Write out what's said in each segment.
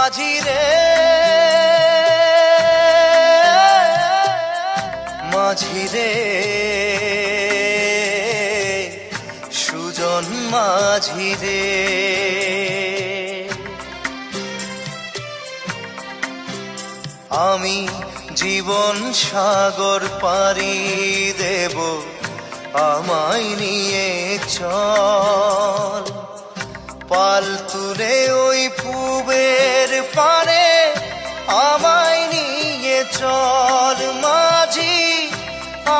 মাঝি রে মাঝি রে সুজন মাঝি রে আমি জীবন সাগর পাড়ি দেব আমায় নিয়ে চল পাল তুলে ওই পুবের পারে আমায় নিয়ে চল মাঝি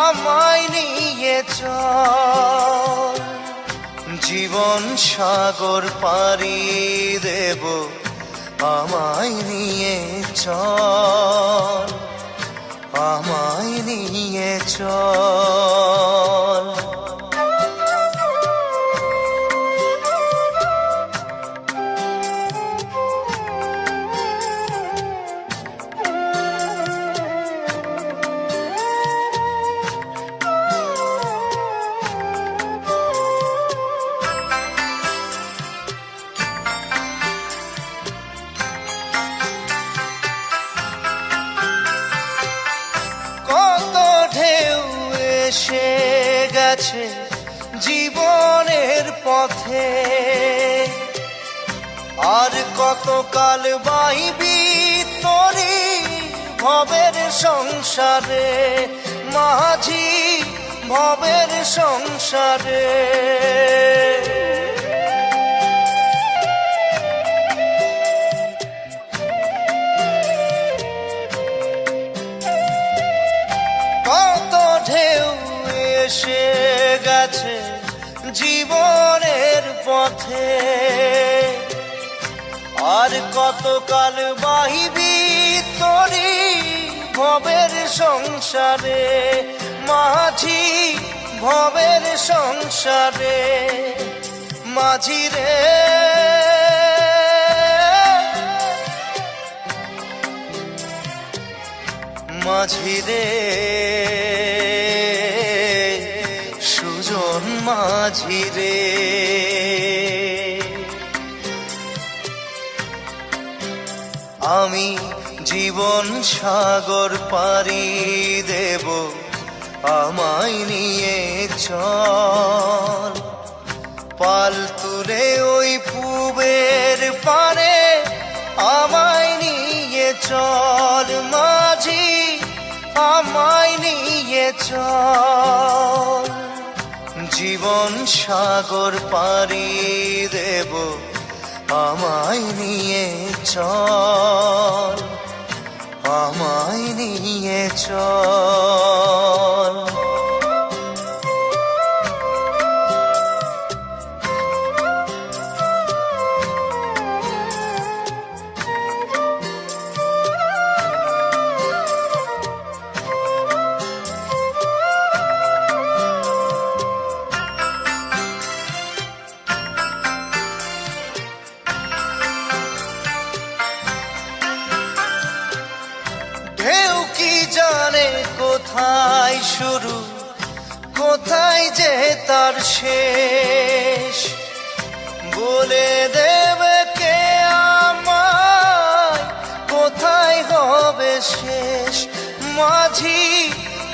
আমায় নিয়ে চল জীবন সাগর পাড়ি দেব আমায় নিয়ে চল আমায় নিয়ে চল এসে গেছে জীবনের পথে আর কতকাল বাইবি তোরি ভবের সংসারে মাঝি ভবের সংসারে এসে গেছে জীবনের পথে আর কতকাল বাহিবি তোরি ভবের সংসারে মাঝি ভবের সংসারে মাঝি রে মাঝি রে সুজন মাঝি রে আমি জীবন সাগর পাড়ি দেব আমায় নিয়ে চল পাল তুলে ওই পুবের পারে আমায় নিয়ে চল মাঝি আমায় নিয়ে চল জীবন সাগর পাড়ি দেব আমায় নিয়ে চল আমায় নিয়ে চল জানে কোথায় শুরু কোথায় যে তার শেষ বলে দেবে কে আমায় কোথায় হবে শেষ মাঝি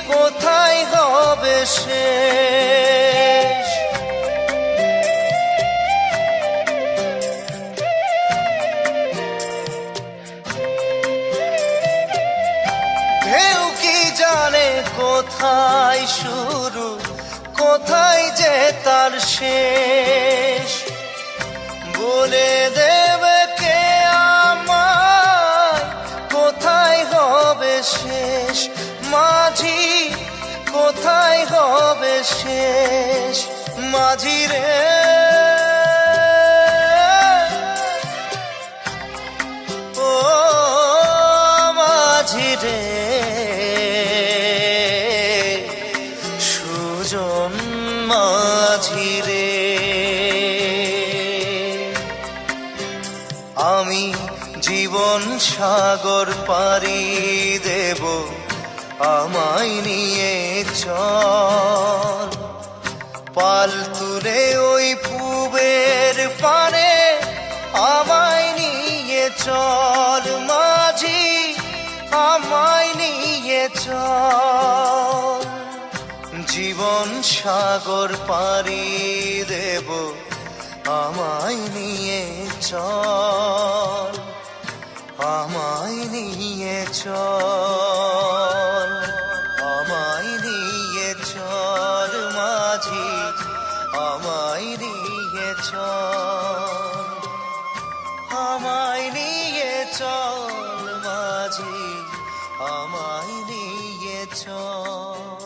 কোথায় হবে শেষ কোথায় শুরু কোথায় যে তার শেষ বলে দেবে কে আমায় কোথায় হবে শেষ মাঝি কোথায় হবে শেষ মাঝি রে ও মাঝি রে সুজন মাঝি রে আমি জীবন সাগর পাড়ি দেব আমায় নিয়ে চল পাল তুলে ওই পুবের পারে আমায় নিয়ে চল মাঝি, আমায় নিয়ে চল। জীবন সাগর পাড়ি দেব, আমায় নিয়ে চল, আমায় নিয়ে চল, আমায় নিয়ে চল মাঝি, আমায় নিয়ে চল, আমায় নিয়ে চল মাঝি, আমায় নিয়ে চল।